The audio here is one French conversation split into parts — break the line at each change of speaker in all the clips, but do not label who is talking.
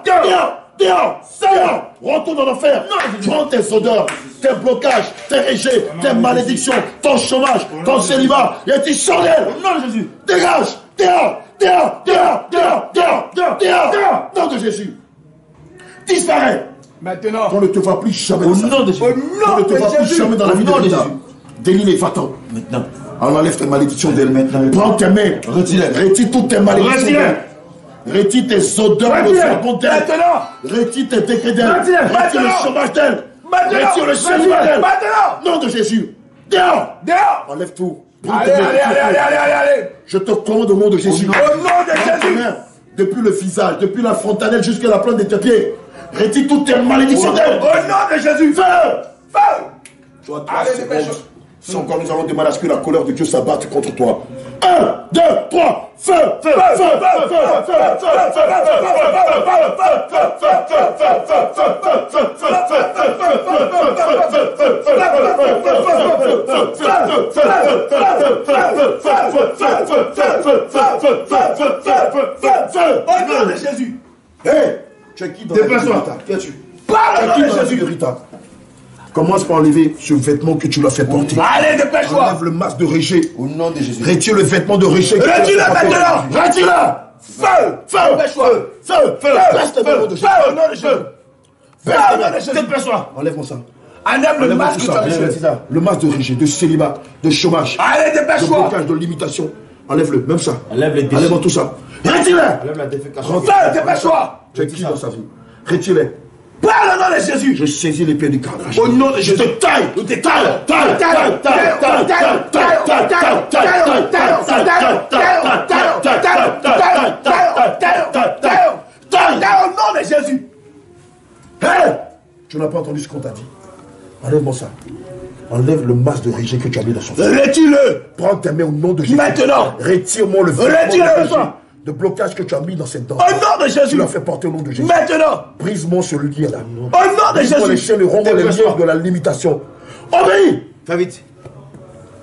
Dehors. Retourne dans l'enfer. Prends tes odeurs, tes blocages, tes rejets, tes malédictions, ton chômage, ton célibat, et tes chandelles.
Au nom de Jésus.
Dégage. Dehors. Nom de Jésus. Disparais.
Maintenant.
On ne te voit plus jamais.
Au nom de Jésus.
On ne te voit plus jamais dans la vie de
Jésus.
Délie les va-t'en.
Maintenant.
On enlève tes malédictions d'elle.
Maintenant.
Prends tes mains. Retire toutes tes malédictions d'elle. Retire tes odeurs de seconde d'elle. Retire tes décrets d'elle. Retire le chômage d'elle. Retire le célibat d'elle. Nom de Jésus. Dehors. Enlève tout.
Allez.
Je te commande au nom de Jésus.
Au nom de Jésus.
Depuis le visage, depuis la frontanelle jusqu'à la plante de tes pieds. Retire toutes tes malédictions d'elle.
Au nom de Jésus.
Feu. Tu as 3 secondes. Si encore nous allons demander à ce que la colère de Dieu s'abatte contre toi. 1, 2, 3, feu.
Au nom de Jésus.
Hé, tu es qui dans la vie de Rita? Qui es-tu?
Parle
Tu es
au nom
qui
de
dans la vie
Jésus.
de Rita? Commence par enlever ce vêtement que tu l'as fait porter.
Allez, dépêche-toi.
Enlève le masque de rejet.
Au nom de Jésus.
Retire le vêtement de rejet.
Retire-le maintenant.
Retire-le. Feu. Baisse tes mains au nom de Jésus.
Au nom de Jésus. Dépêche-toi.
Enlève-moi ça.
Enlève le
Enlève-moi
masque
tout
que tu
ça.
as mis.
C'est ça. Le masque de rejet, de célibat, de chômage,
Allez,
de
dépêche-toi.
blocage, de limitation. Enlève-le, même ça.
Enlève les déchets.
Enlève tout ça. Retire-le.
Enlève la défécation.
Dépêche-toi.
Tu es qui dans sa vie? Retire-le.
Parle au nom de Jésus.
Je saisis l'épée du carnage.
Au nom de
Je
Jésus.
te taille.
Au nom de Jésus.
Tu n'as pas entendu ce qu'on t'a dit. Enlève-moi ça. Enlève le masque de rejet que tu as mis dans son front.
Retire-le.
Prends tes mains au nom de Jésus.
Maintenant.
Retire-moi le vêtement
Retire-le,
de,
toi.
rejet, de blocage que tu as mis dans cette dent.
Au nom de
Tu
Jésus.
l'as fait porter au nom de Jésus.
Maintenant.
Brise-moi ce lien-là.
Au nom de
Brise-moi les
Jésus.
chaînes et romps les liens de la limitation. Obéis.
Fais vite.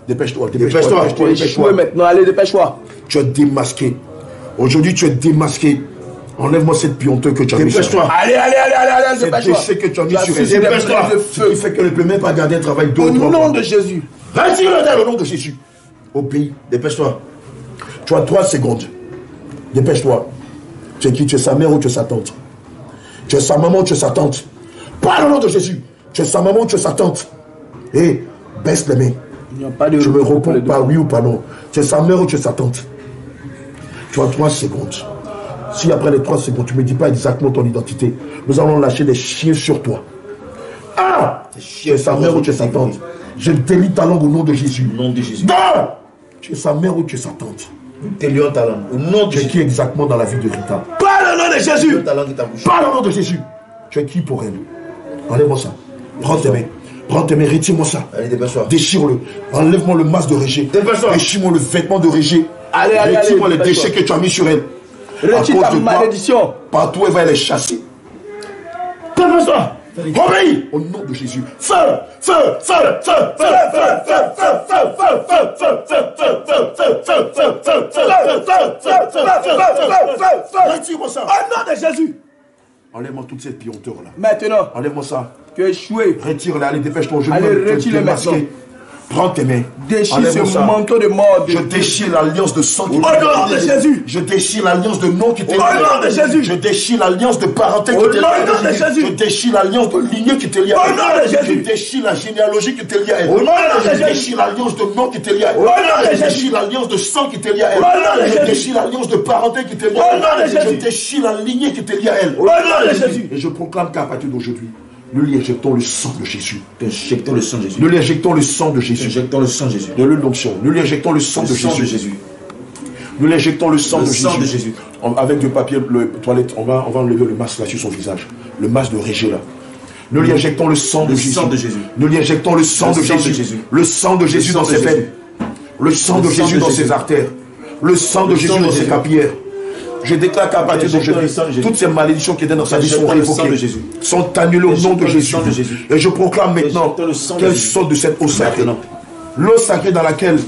Dépêche-toi.
Tu es échoué maintenant. Allez, dépêche-toi.
Tu es démasqué. Aujourd'hui, tu es démasqué. Enlève-moi cette pionteuse que tu as mis sur elle.
Allez,
Ces
dépêche-toi.
déchets que tu as mis sur elle.
Dépêche-toi.
Ce qui fait qu'elle ne peut même pas garder un travail
Au
d'autre.
nom de Jésus.
Retire-le d'elle au nom de Jésus. Obéis. Dépêche-toi. Tu as 3 secondes. Dépêche-toi. Tu es qui? Tu es sa mère ou tu es sa tante? Tu es sa maman ou tu es sa tante? Parle au nom de Jésus. Tu es sa maman ou tu es sa tante? Et baisse les mains.
Il n'y a pas de.
Je me réponds pas oui ou pas non. Tu es sa mère ou tu es sa tante? Tu as 3 secondes. Si après les 3 secondes, tu ne me dis pas exactement ton identité, nous allons lâcher des chiens sur toi. Ah! Tu es sa mère ou tu es sa tante? Je délie ta langue au nom de Jésus.
Au nom de Jésus.
Non! Tu es sa mère ou tu es sa tante?
T'es lion ta langue. Au nom de
Tu es
Jésus.
qui exactement dans la vie de Rita?
Parle au nom de Jésus.
Ta langue est ta bouche.
Parle au nom de Jésus. Tu es qui pour elle? Enlève-moi ça. Prends tes mains. Prends tes mains, retire-moi ça.
Allez, dépêche-toi.
Déchire-le. Enlève-moi le masque de rejet.
Dépêche-toi.
Déchire-moi le vêtement de rejet.
Allez,
Retire-moi les
dépêche-toi.
déchets que tu as mis sur elle.
Retire
À
ta
cause de toi,
malédiction.
partout, elle va les chasser.
Dépêche-toi.
Obéis au nom de Jésus. Feu! Retire-moi ça.
Au nom de Jésus.
Enlève-moi toutes ces pionteurs là.
Maintenant.
Enlève-moi ça.
Tu es échoué.
Retire-les. Allez, dépêche-toi. Je
Allez,
me
retire-le maintenant.
Prends tes mains.
Déchire
Enlève-moi
ce
ça.
manteau de mort.
Je déchire l'alliance de sang qui
Au nom de Jésus.
Je déchire l'alliance de nom qui t'est
Au nom de Jésus.
Je déchire l'alliance de parenté
Au
qui t'est
nom de Jésus.
Je déchire l'alliance de lignée qui t'est liée.
Au nom de Jésus.
Je déchire la généalogie qui t'est liée à elle.
Au nom de
Je
Jésus.
déchire l'alliance de nom qui t'est liée à elle.
Au nom de
Je
Jésus.
déchire l'alliance de sang qui t'est liée à elle.
Au nom de
Je
Jésus.
déchire l'alliance de parenté qui t'est liée
Au
à
nom de
elle. Je
Jésus.
déchire la lignée qui t'est liée à elle.
Au nom de Jésus.
Et je proclame qu'à partir d'aujourd'hui, nous lui injectons le sang de Jésus.
Injectons le sang de Jésus.
Nous lui injectons le sang de Jésus.
Injectons le sang de Jésus.
De l'onction. Nous lui injectons le sang
Le
de
sang de
Jésus.
Jésus.
Nous lui injectons le sang
Le
de
sang de
Jésus.
Jésus.
Avec du papier toilette, on va enlever le masque là sur son visage. Le masque de rejet là. Nous lui injectons le sang de
Le
Jésus.
sang de Jésus.
Nous lui injectons le sang
Le
de
sang de
Jésus.
Jésus.
Le sang de Jésus
sang
dans
de
ses
Jésus.
veines. Le sang de
Le sang
Jésus
de
dans
Jésus.
ses artères. Le sang de
Le
Jésus
sang de
dans ses
Jésus.
capillaires. Je déclare qu'à partir
Injectons le sang de
d'aujourd'hui,
Jésus.
toutes ces malédictions qui étaient dans sa vie sont
Injectons le sang de
révoquées,
Jésus.
sont annulées au nom
Injectons
de
le
Jésus.
sang de Jésus.
Et je proclame maintenant
Injectons le sang de
qu'elle
Jésus.
sorte de cette eau sacrée.
Maintenant.
L'eau sacrée dans laquelle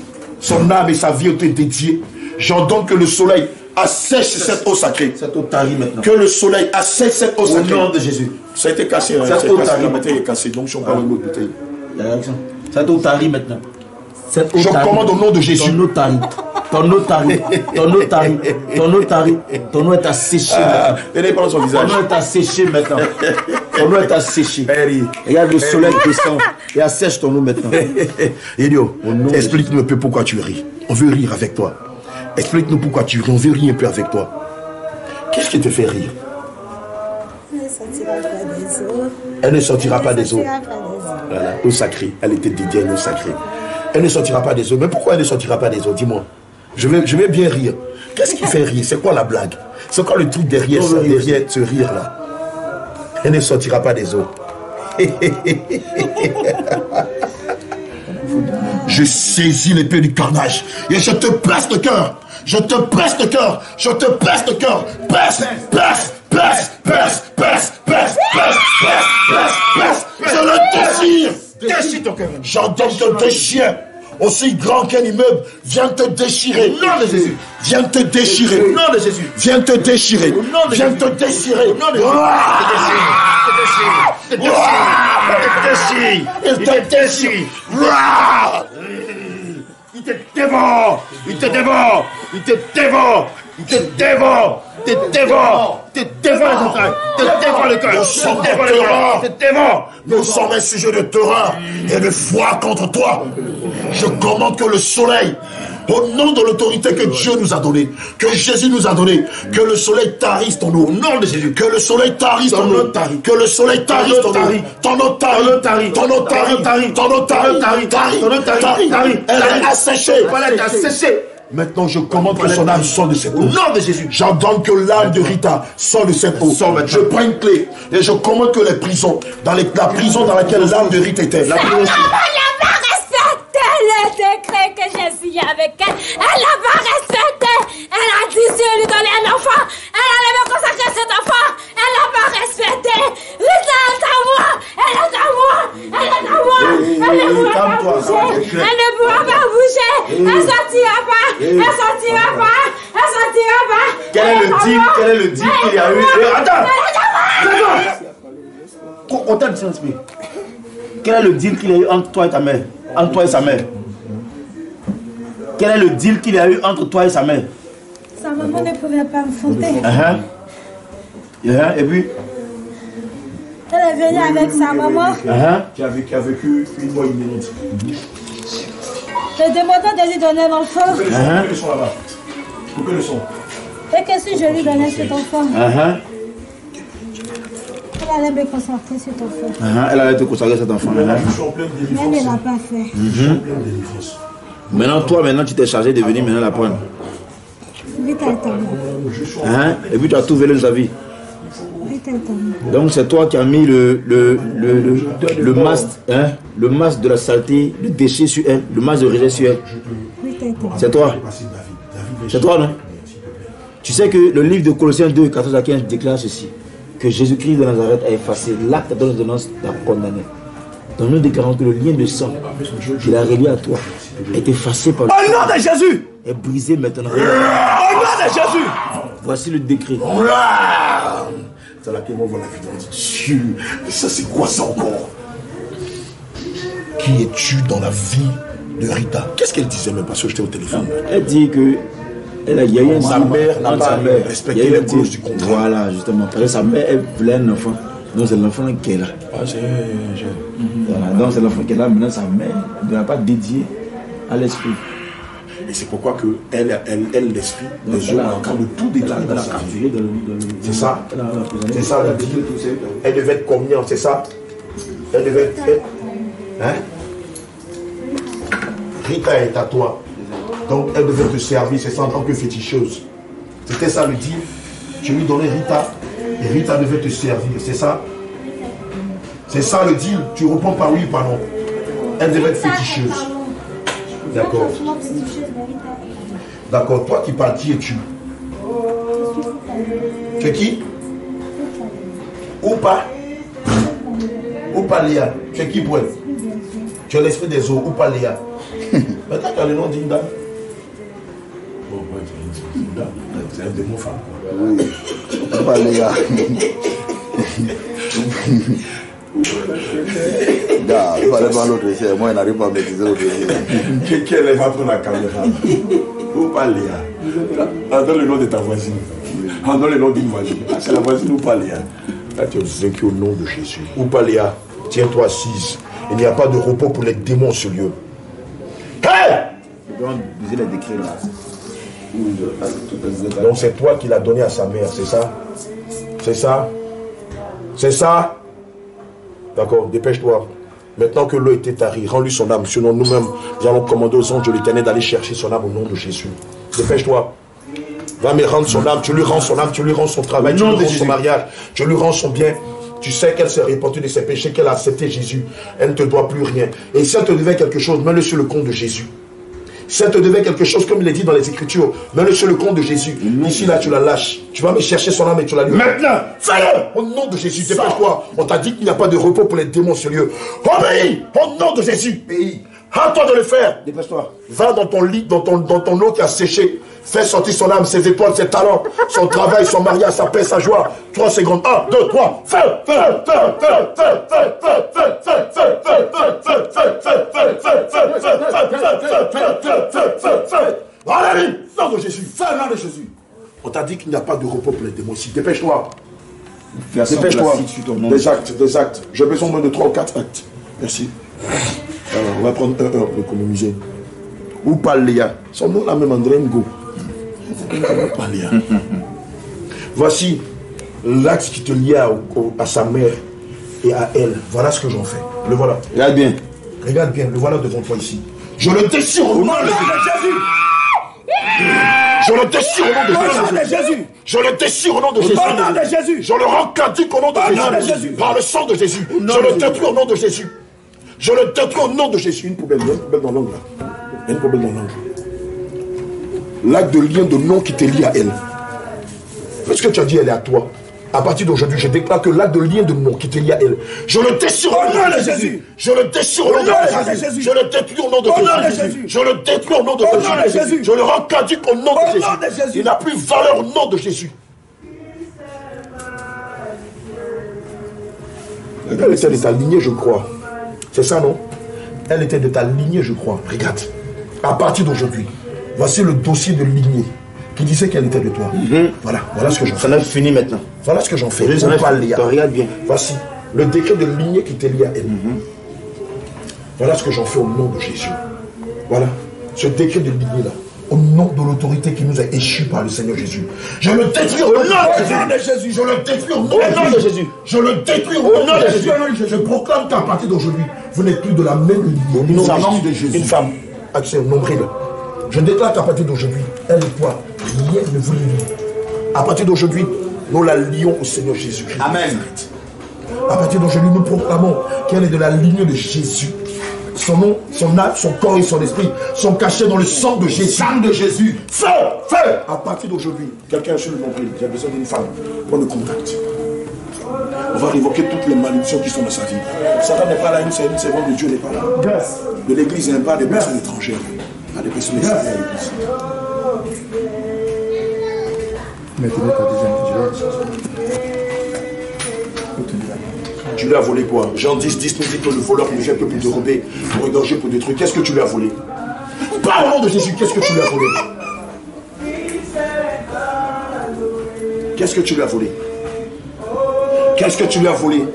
son âme et sa vie ont été dédiées. J'ordonne que le soleil assèche cette eau sacrée.
Cette eau tarie maintenant.
Que le soleil assèche cette eau
Au
sacrée.
nom de Jésus.
Ça a été cassé.
Cette eau tarie.
La bouteille est cassée. Donc, je parle de l'autre bouteille.
Cette eau tarie maintenant. Cette eau
Je
tarie.
commande au nom de Jésus.
Ton eau tarie. Ton eau tarie. Ton eau tarie. Ton eau tarie. Ton eau est asséchée maintenant.
Tenez pas dans son
Ton
visage.
eau est asséchée maintenant. Ton eau est asséchée. Regarde le soleil descend et assèche ton eau maintenant.
Idiot, explique-nous un peu pourquoi tu ris. On veut rire avec toi. Explique-nous pourquoi tu ris. On veut rire un peu avec toi. Qu'est-ce qui te fait rire? Elle ne sortira pas des eaux. Voilà, eau sacrée. Elle était dédiée à l'eau sacrée. Elle ne sortira pas des eaux. Mais pourquoi elle ne sortira pas des eaux? Dis-moi. Je vais bien rire. Qu'est-ce qui fait rire? C'est quoi la blague? C'est quoi le truc derrière ça, derrière ce rire-là? Elle ne sortira pas des eaux. Je saisis l'épée du carnage et je te presse le cœur. Je te presse le cœur. Je te presse le cœur. Presse, presse, presse, presse, presse, presse, presse, presse, presse, presse. Je le déchire. Déchire ton cœur. J'entends te déchirer. Aussi grand qu'un immeuble, viens te déchirer.
Au nom de Jésus.
Viens te déchirer.
Au nom de Jésus.
Viens te déchirer. Viens te déchirer.
Au nom de Jésus.
Il te déchire.
Il te dévore. Il te dévore. Il te dévore. Il te dévore. Il te dévore. Il te dévore le cœur. Il te dévore le cœur. Il te dévore.
Nous sommes un sujet de terreur et de foi contre toi. Je commande que le soleil, au nom de l'autorité que Dieu nous a donnée, que Jésus nous a donnée, que le soleil tarisse ton eau. Au nom de Jésus. Que le soleil tarisse ton eau. Que le soleil tarisse ton eau. Ton eau tarie. Ton eau tarie. Ton eau tarie. Elle est asséchée.
Elle est asséchée.
Maintenant, je commande que son âme sorte de cette eau.
Au nom de Jésus.
J'ordonne que l'âme de Rita sorte de cette eau. Je prends une clé et je commande que les prisons, la prison dans laquelle l'âme de Rita était, la prison.
Elle n'a pas respecté le décret que j'ai signé avec elle. Elle n'a pas respecté. Elle a dit si elle lui donnait un enfant, elle allait me consacrer cet enfant. Elle n'a pas respecté. Rita est à moi. Elle est à moi. Elle est à moi. Elle ne pourra pas bouger. Elle ne pourra pas bouger. Elle sortira pas. Elle sortira pas. Elle sortira pas.
Quel est le deal qu'il y a eu? Attends. On t'a dit ça, esprit. Quel est le deal qu'il y a eu entre toi et ta mère? Entre toi et sa mère? Quel est le deal qu'il y a eu entre toi et sa mère?
Sa maman ne pouvait pas me fonder.
Et puis?
Elle est venue avec sa maman.
Qui a vécu une mois inédite.
Je demandais de lui donner un enfant.
Coupez le son là-bas. Coupez le son.
Et que si je lui donnais cet enfant, elle allait me consacrer cet enfant.
Elle allait te consacrer cet enfant.
Je suis en pleine
Mais elle
délivrance.
ne l'a pas fait.
Je suis en pleine délivrance.
Maintenant, tu t'es chargé de venir maintenant la prendre.
Rita est à moi.
Et puis tu as tout volé de sa vie.
Rita est à moi.
Donc c'est toi qui as mis le masque de la saleté, le déchet sur elle, le masque de rejet sur elle.
Rita est à moi.
C'est toi. C'est toi, non? Tu sais que le livre de Colossiens 2, 14 à 15 déclare ceci, que Jésus-Christ de Nazareth a effacé l'acte d'ordonnance d'un condamné. Donc nous déclarons que le lien de sang qu'il a relié à toi est effacé par le
Au nom de Jésus.
est brisé maintenant.
Au nom de Jésus.
Voici le décret.
C'est là qu'ils vont voir la vidéo. Dieu, mais ça c'est quoi ça encore? Qui es-tu dans la vie de Rita? Qu'est-ce qu'elle disait même parce que j'étais au téléphone?
Elle dit que il y a eu
Sa mère n'a pas respecté
il y a eu
les clauses du contrat.
Voilà, justement. Parce que sa mère, elle voulait un enfant. Donc c'est l'enfant qu'elle a. Voilà, donc c'est l'enfant qu'elle a. Maintenant, sa mère ne l'a pas dédié à l'esprit.
Et c'est pourquoi que elle l'esprit, les yeux en train de tout détruire dans sa vie. C'est ça? C'est ça le deal. Elle devait être communiante, c'est ça? Elle devait être... Hein? Rita est à toi. Donc elle devait te servir, c'est ça en tant que féticheuse. C'était ça le deal. Tu lui donnais Rita et Rita devait te servir, c'est ça? C'est ça le deal. Tu réponds par oui ou par non. Elle devait être féticheuse. D'accord. D'accord. Toi qui parles, qui es-tu? Tu es qui? Ou pas? Ou pas Léa? Tu es qui pour elle? Tu es l'esprit des eaux. Ou pas Léa? Maintenant tu as le nom d'une dame. C'est un démon femme.
Oui. Pas les gars. Gars, il fallait pas l'autre chien. Moi, il n'arrive pas à maîtriser l'autre chien.
Quelle est votre la caméra? Ou pas Léa? En donne le nom de ta voisine. En donne le nom d'une voisine. C'est la voisine ou pas Léa? Là, tu es vaincu au nom de Jésus. Ou pas Léa? Tiens-toi assise. Il n'y a pas de repos pour les démons sur lieu. Hey!
Je dois viser les décrets là.
Donc c'est toi qui l'as donné à sa mère, c'est ça? C'est ça? C'est ça? D'accord, dépêche-toi. Maintenant que l'eau était tarie, rends-lui son âme. Sinon nous-mêmes, nous allons commander aux anges de l'Éternel d'aller chercher son âme au nom de Jésus. Dépêche-toi. Va me rendre son âme, tu lui rends son âme, tu lui rends son travail, tu lui rends son mariage, tu lui rends son bien. Tu sais qu'elle s'est répandue de ses péchés, qu'elle a accepté Jésus. Elle ne te doit plus rien. Et si elle te devait quelque chose, mets-le sur le compte de Jésus. Si elle te devait quelque chose, comme il est dit dans les Écritures, mets-le sur le compte de Jésus. Ici, là, tu la lâches. Tu vas me chercher son âme et tu la lui. Maintenant, fais-le! Au nom de Jésus, dépêche-toi. On t'a dit qu'il n'y a pas de repos pour les démons sur lieu. Obéis! Au nom de Jésus. Hâte-toi de le faire.
Dépêche-toi.
Va dans ton lit, dans ton eau qui a séché. Fais sortir son âme, ses étoiles, ses talents, son travail, son mariage, sa paix, sa joie. 3 secondes. 1, 2, 3. Fais! Allez, nom de Jésus. Fais le nom de Jésus. On t'a dit qu'il n'y a pas de repos pour les démons ici. Dépêche-toi. Dépêche-toi. Des actes. J'ai besoin moins de 3 ou 4 actes. Merci. Alors, on va prendre 1 heure pour économiser. Ou pas Léa. Son nom là même André Ngo. Pas Léa. Voici l'axe qui te lie à sa mère et à elle. Voilà ce que j'en fais. Le voilà.
Regarde bien.
Regarde bien, le voilà devant toi ici. Je le déchire au nom de Jésus. Je le déchire au nom de Jésus. Je le déchire au nom de Jésus. Je le rends caduc au nom de Jésus. Par le sang de Jésus. Je le détruis au nom de Jésus. Je le détruis au nom de Jésus. Une poubelle dans l'angle là. Une poubelle dans l'angle. L'acte de lien de nom qui te lie à elle. Parce que tu as dit elle est à toi. À partir d'aujourd'hui, je déclare que l'acte de lien de nom qui te lie à elle, je le déchire au nom de Jésus. Je le déchire au nom de Jésus. Je le détruis au nom de Jésus. Je le détruis au nom de Jésus. Je le rends caduc au nom de Jésus. Il n'a plus valeur au nom de Jésus. Elle était de ta lignée, je crois. C'est ça, non? Elle était de ta lignée, je crois. Regarde. À partir d'aujourd'hui, voici le dossier de lignée qui disait qu'elle était de toi. Voilà ce que j'en fais.
Ça n'a fini maintenant.
Voilà ce que j'en fais.
Regarde bien.
Voici le décret de lignée qui te lie à elle. Voilà ce que j'en fais au nom de Jésus. Voilà. Ce décret de lignée là. Au nom de l'autorité qui nous a échue par le Seigneur Jésus. Je le détruis au nom de Jésus. Je le détruis au nom de Jésus. Je le détruis au nom de Jésus. Je proclame qu'à partir d'aujourd'hui, vous n'êtes plus de la même lignée. Au nom de Jésus. Une femme, accès nombril. Je déclare qu'à partir d'aujourd'hui, elle et toi, rien ne vous lie. À partir d'aujourd'hui, nous la lions au Seigneur Jésus.
Amen.
À partir d'aujourd'hui, nous proclamons qu'elle est de la lignée de Jésus. Son nom, son âme, son corps et son esprit sont cachés dans le sang de Jésus. Sang de Jésus. Feu. À partir d'aujourd'hui, quelqu'un sur le nombril, j'ai besoin d'une femme. Prends le contact. On va révoquer toutes les malédictions qui sont dans sa vie. Satan n'est pas là, une seconde de Dieu n'est pas là. De l'église n'est pas des personnes étrangères. Il y a des personnes extérieures à l'église. Tu lui as volé quoi? Jean 10 nous dit que le voleur ne vient que pour dérober, pour égorger, pour détruire. Qu'est-ce que tu lui as volé? Parle au nom de Jésus, qu'est-ce que tu lui as volé? Qu'est-ce que tu lui as volé? Qu'est-ce que tu lui as volé?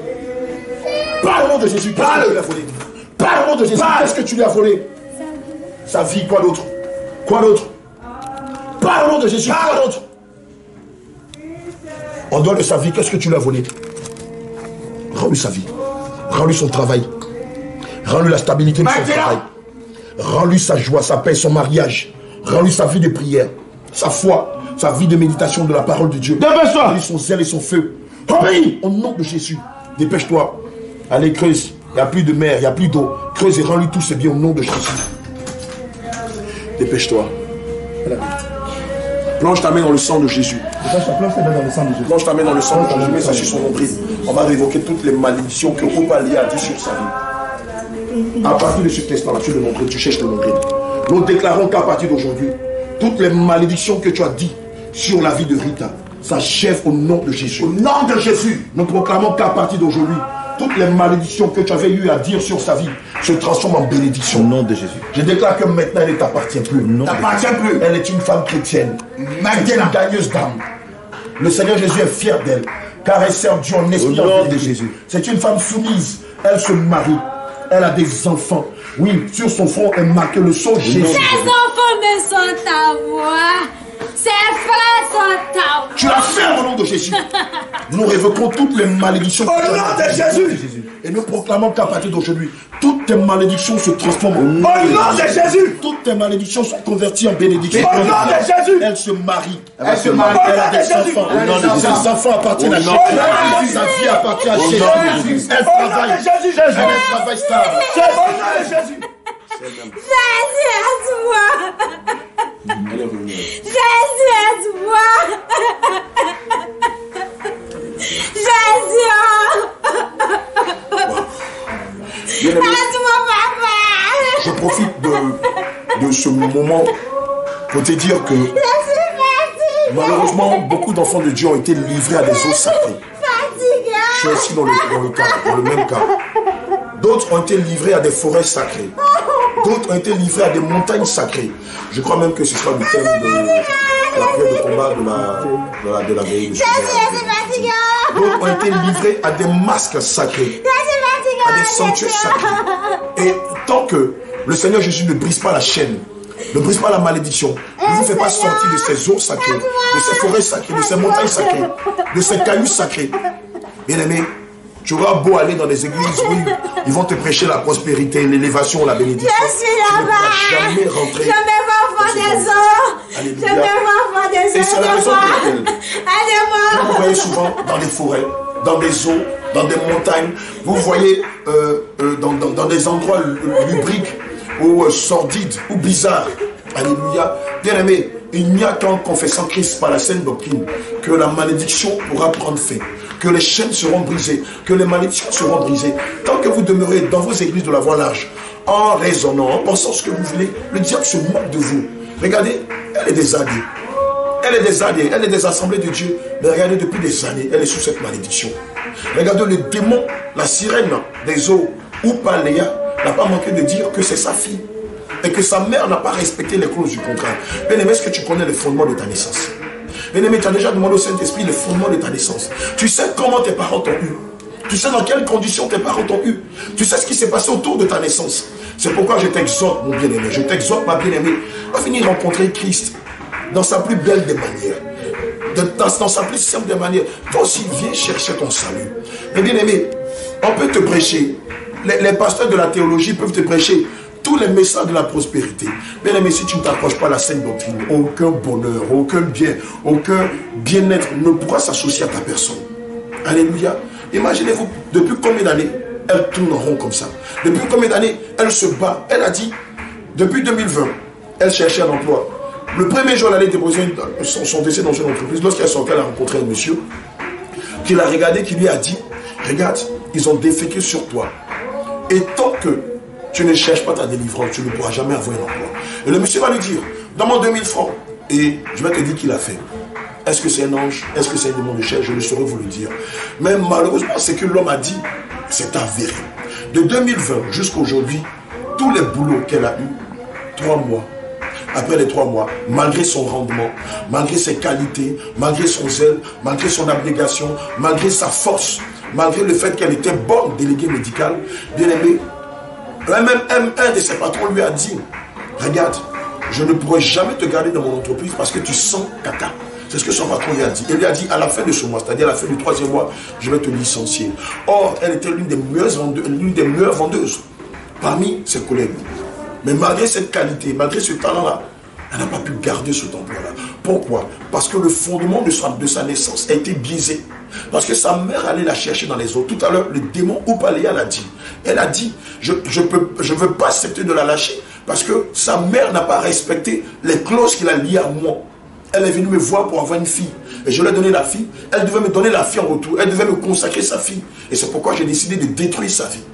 Parle au nom de Jésus, qu'est-ce que tu lui as volé? Parle au nom de Jésus, qu'est-ce que tu lui as volé? Sa vie, quoi d'autre? Quoi d'autre? Parle au nom de Jésus, quoi d'autre? En dehors de sa vie, qu'est-ce que tu lui as volé? Rends-lui sa vie. Rends-lui son travail. Rends-lui la stabilité de son travail. Rends-lui sa joie, sa paix, son mariage. Rends-lui sa vie de prière, sa foi, sa vie de méditation de la parole de Dieu. Dépêche-toi. Rends-lui son zèle et son feu. Obéis au nom de Jésus. Dépêche-toi. Allez, creuse. Il n'y a plus de mer, il n'y a plus d'eau. Creuse et rends-lui tout ce bien au nom de Jésus. Dépêche-toi. Plonge ta main dans le sang de Jésus. Plonge ta main dans le sang de Jésus. Mets ça sur son nombril. On va révoquer toutes les malédictions que Obalia a dit sur sa vie. À partir de ce instant-là, sur le nombril, tu cherches le nombril. Nous déclarons qu'à partir d'aujourd'hui, toutes les malédictions que tu as dit sur la vie de Rita s'achève au nom de Jésus. Au nom de Jésus, nous proclamons qu'à partir d'aujourd'hui, toutes les malédictions que tu avais eu à dire sur sa vie se transforment en bénédiction.
Au nom de Jésus.
Je déclare que maintenant elle ne t'appartient plus. Elle est une femme chrétienne. C'est une gagneuse d'âme. Le Seigneur Jésus est fier d'elle, car elle sert Dieu en esprit.
Au nom de Jésus.
C'est une femme soumise. Elle se marie. Elle a des enfants. Oui, sur son front est marqué le sceau Jésus.
Ces enfants me sont à moi. Ses frères sont à moi.
Tu la fermes au nom de Jésus. Nous révoquons toutes les malédictions. Au nom de Jésus. Et nous proclamons qu'à partir d'aujourd'hui, toutes tes malédictions se transforment. Au nom de Jésus. Toutes tes malédictions sont converties en bénédictions. Au nom de Jésus. Elle se marie. Elle se marie. Elle a des enfants. Ses enfants appartiennent à Jésus. Sa vie appartient à Jésus. Elle travaille. Elle travaille stable. Au nom de Jésus.
Jésus, aide-moi. Jésus, aide-moi. Jésus. Aide-moi, papa.
Je profite de ce moment pour te dire que malheureusement, beaucoup d'enfants de Dieu ont été livrés à des eaux sacrées. Je suis aussi dans le même cas. D'autres ont été livrés à des forêts sacrées. D'autres ont été livrés à des montagnes sacrées. Je crois même que ce sera le thème de la prière de combat de la veille. D'autres ont été livrés à des masques sacrés, à des sanctuaires sacrés. Et tant que le Seigneur Jésus ne brise pas la chaîne, ne brise pas la malédiction, ne vous fait pas sortir de ces eaux sacrées, de ces forêts sacrées, de ces montagnes sacrées, de ces cailloux sacrés. Bien-aimé, tu auras beau aller dans des églises où ils vont te prêcher la prospérité, l'élévation, la bénédiction.
Je suis là-bas.
Jamais rentrer.
Je me m'enfant des eaux.
Alléluia.
Je me m'enfant des eaux.
Et c'est la raison pour laquelle
Aidez-moi.
vous voyez souvent dans des forêts, dans des eaux, dans des montagnes. Vous voyez dans des endroits lubriques ou sordides ou bizarres. Alléluia. Bien-aimé, il n'y a qu'en confessant Christ par la saine doctrine que la malédiction pourra prendre fin, que les chaînes seront brisées, que les malédictions seront brisées. Tant que vous demeurez dans vos églises de la voie large, en raisonnant, en pensant ce que vous voulez, le diable se moque de vous. Regardez, elle est des années. Elle est des années, elle est des assemblées de Dieu. Mais regardez, depuis des années, elle est sous cette malédiction. Regardez, le démon, la sirène des eaux, ou pas Léa, n'a pas manqué de dire que c'est sa fille. Et que sa mère n'a pas respecté les clauses du contrat. Bien-aimé, est-ce que tu connais les fondements de ta naissance? Bien-aimé, tu as déjà demandé au Saint-Esprit les fondements de ta naissance. Tu sais comment tes parents t'ont eu. Tu sais dans quelles conditions tes parents t'ont eu. Tu sais ce qui s'est passé autour de ta naissance. C'est pourquoi je t'exhorte, mon bien-aimé. Je t'exhorte, ma bien-aimée, à venir rencontrer Christ dans sa plus belle des manières. Dans sa plus simple des manières. Toi aussi, viens chercher ton salut. Mais bien-aimé, on peut te prêcher. Les pasteurs de la théologie peuvent te prêcher tous les messages de la prospérité. Bien aimé, si tu ne t'approches pas à la saine doctrine, aucun bonheur, aucun bien, aucun bien-être ne pourra s'associer à ta personne. Alléluia. Imaginez-vous, depuis combien d'années elle tourne en rond comme ça? Depuis combien d'années elle se bat? Elle a dit, depuis 2020, elle cherchait un emploi. Le premier jour, elle allait déposer son décès dans une entreprise. Lorsqu'elle sortait, elle a rencontré un monsieur qui l'a regardé, qui lui a dit, regarde, ils ont déféqué sur toi. Et tant que tu ne cherches pas ta délivrance, tu ne pourras jamais avoir un emploi. Et le monsieur va lui dire, donne-moi 2000 francs. Et je vais te dire qu'il a fait. Est-ce que c'est un ange? Est-ce que c'est un démon de chair? Je ne saurais vous le dire. Mais malheureusement, ce que l'homme a dit, c'est avéré. De 2020 jusqu'à aujourd'hui, tous les boulots qu'elle a eu, 3 mois, après les 3 mois, malgré son rendement, malgré ses qualités, malgré son zèle, malgré son abnégation, malgré sa force, malgré le fait qu'elle était bonne déléguée médicale, bien aimée, même un de ses patrons lui a dit, regarde, je ne pourrai jamais te garder dans mon entreprise parce que tu sens caca. C'est ce que son patron lui a dit. Il lui a dit à la fin de ce mois, c'est-à-dire à la fin du 3e mois, je vais te licencier. Or, elle était l'une des meilleures vendeuses parmi ses collègues. Mais malgré cette qualité, malgré ce talent-là, elle n'a pas pu garder cet emploi-là. Pourquoi? Parce que le fondement de sa naissance a été biaisé. Parce que sa mère allait la chercher dans les eaux. Tout à l'heure, le démon Oupaléa l'a dit. Elle a dit, je ne veux pas accepter de la lâcher parce que sa mère n'a pas respecté les clauses qu'il a liées à moi. Elle est venue me voir pour avoir une fille. Et je lui ai donné la fille. Elle devait me donner la fille en retour. Elle devait me consacrer sa fille. Et c'est pourquoi j'ai décidé de détruire sa vie.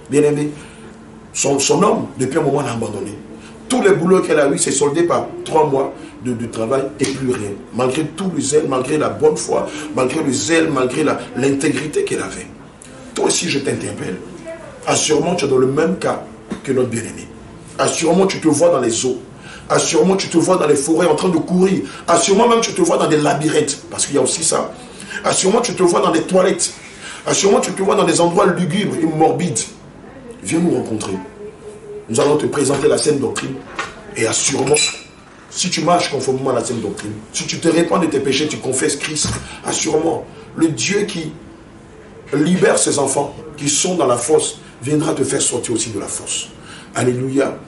Bien aimé, son homme, depuis un moment, l'a abandonné. Tous les boulots qu'elle a eu, c'est soldé par 3 mois de travail et plus rien. Malgré tout le zèle, malgré la bonne foi, malgré le zèle, malgré l'intégrité qu'elle avait. Toi aussi, je t'interpelle. Assurément, tu es dans le même cas que notre bien-aimé. Assurément, tu te vois dans les eaux. Assurément, tu te vois dans les forêts en train de courir. Assurément, même, tu te vois dans des labyrinthes. Parce qu'il y a aussi ça. Assurément, tu te vois dans des toilettes. Assurément, tu te vois dans des endroits lugubres et morbides. Viens nous rencontrer. Nous allons te présenter la saine doctrine. Et assurément, si tu marches conformément à la saine doctrine, si tu te répands de tes péchés, tu confesses Christ, assurément, le Dieu qui libère ses enfants, qui sont dans la fosse, viendra te faire sortir aussi de la fosse. Alléluia.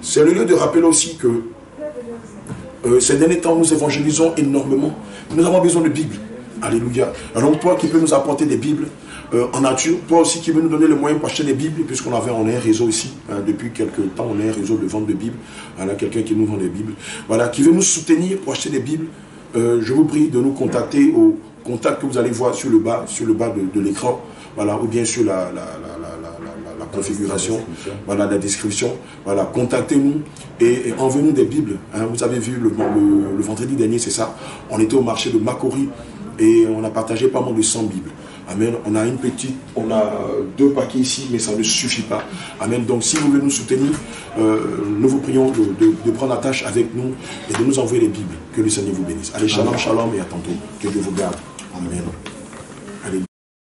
C'est le lieu de rappeler aussi que ces derniers temps, nous évangélisons énormément. Nous avons besoin de Bible. Alléluia. Alors toi qui peux nous apporter des Bibles en nature, toi aussi qui veux nous donner le moyen pour acheter des Bibles, puisqu'on a un réseau ici, depuis quelques temps, on a un réseau de vente de Bibles. Voilà, quelqu'un qui nous vend des Bibles. Voilà, qui veut nous soutenir pour acheter des Bibles, je vous prie de nous contacter au contact que vous allez voir sur le bas de l'écran, voilà, ou bien sur la configuration, voilà, la description. Voilà, contactez-nous et envoyez-nous des Bibles. Hein, vous avez vu le vendredi dernier, c'est ça. On était au marché de Makori et on a partagé pas moins de 100 Bibles. Amen. On a 2 paquets ici, mais ça ne suffit pas. Amen. Donc, si vous voulez nous soutenir, nous vous prions de prendre la tâche avec nous et de nous envoyer les Bibles. Que le Seigneur vous bénisse. Allez, shalom, shalom et à tantôt. Que Dieu vous garde. Amen.